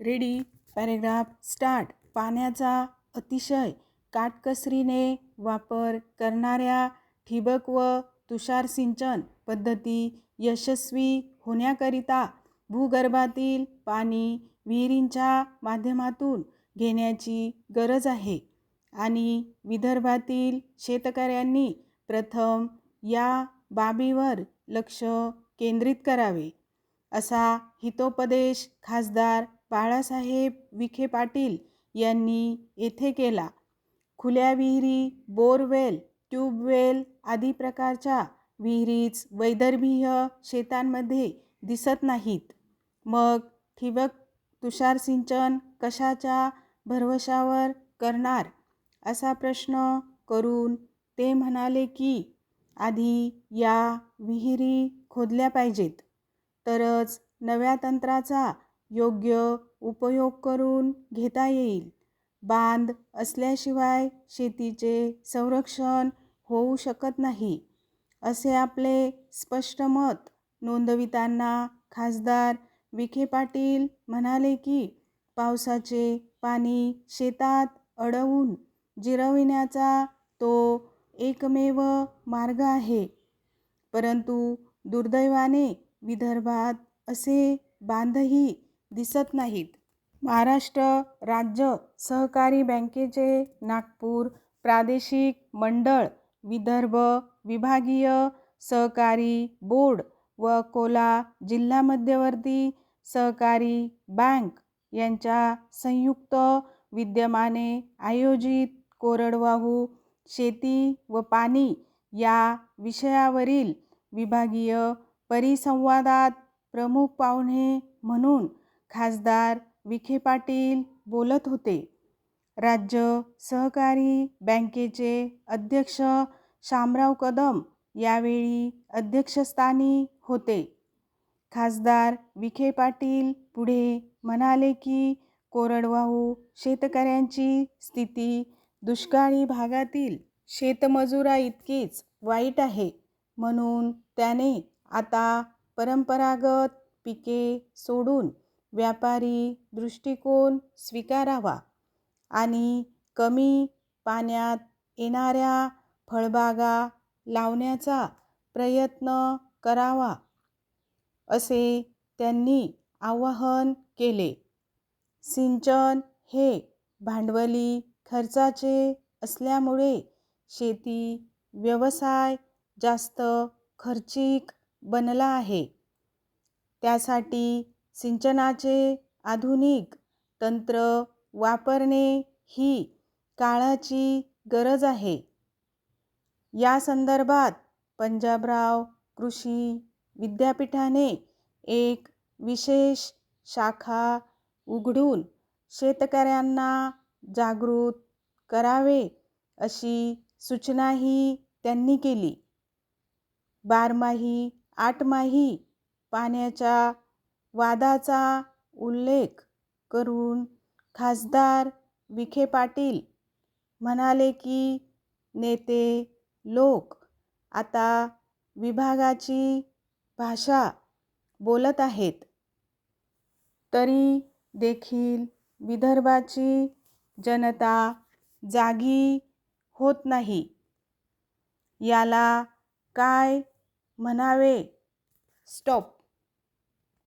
Ready. Paragraph start. पाण्याचा अतिशय काटकसरीने वापर करणाऱ्या ठिबक व तुषार सिंचन पद्धती यशस्वी होण्याकरिता भूगर्भातील पाणी विहिरींच्या माध्यमातून घेण्याची गरज आहे आणि विदर्भातील शेतकऱ्यांनी प्रथम या बाबीवर लक्ष केंद्रित करावे, असा हितोपदेश खासदार बाळासाहेब विखे पाटील यांनी येथे केला. खुल्या विहिरी, बोरवेल, ट्यूबवेल आदी प्रकारच्या विहिरीच वैदर्भीय शेतांमध्ये दिसत नाहीत. मग ठिबक तुषार सिंचन कशाच्या भरवशावर करणार, असा प्रश्न करून ते म्हणाले की आधी या विहिरी खोदल्या पाहिजेत, तरच नव्या तंत्राचा योग्य उपयोग करून घेता येईल. बांध असल्याशिवाय शेतीचे संरक्षण होऊ शकत नाही, असे आपले स्पष्ट मत नोंदविताना खासदार विखे पाटील म्हणाले की पावसाचे पाणी शेतात अडवून जिरविण्याचा तो एकमेव मार्ग आहे. परंतु दुर्दैवाने विदर्भात असे बांधही दिसत नाहीत. महाराष्ट्र राज्य सहकारी बँकेचे नागपूर प्रादेशिक मंडळ, विदर्भ विभागीय सहकारी बोर्ड व अकोला जिल्हा मध्यवर्ती सहकारी बँक यांच्या संयुक्त विद्यमाने आयोजित कोरडवाहू शेती व पाणी या विषयावरील विभागीय परिसंवादात प्रमुख पाहुणे म्हणून खासदार विखे पाटील बोलत होते. राज्य सहकारी बँकेचे अध्यक्ष शामराव कदम यावेळी अध्यक्षस्थानी होते. खासदार विखे पाटील पुढे म्हणाले की कोरडवाहू शेतकऱ्यांची स्थिती दुष्काळी भागातील शेतमजुराइतकीच वाईट आहे. म्हणून त्याने आता परंपरागत पिके सोडून व्यापारी दृष्टिकोन स्वीकारावा आणि कमी पाण्यात येणाऱ्या फळबागा लावण्याचा प्रयत्न करावा, असे त्यांनी आवाहन केले. सिंचन हे भांडवली खर्चाचे असल्यामुळे शेती व्यवसाय जास्त खर्चिक बनला आहे. त्यासाठी सिंचनाचे आधुनिक तंत्र वापरणे ही काळाची गरज आहे. या संदर्भात पंजाबराव कृषी विद्यापीठाने एक विशेष शाखा उघडून शेतकऱ्यांना जागृत करावे, अशी सूचनाही त्यांनी केली. बारमाही आठमाही पाण्याच्या वादाचा उल्लेख करून खासदार विखे पाटील म्हणाले की नेते लोक आता विभागाची भाषा बोलत आहेत, तरी देखील विदर्भाची जनता जागी होत नाही. याला काय म्हणावे? स्टॉप.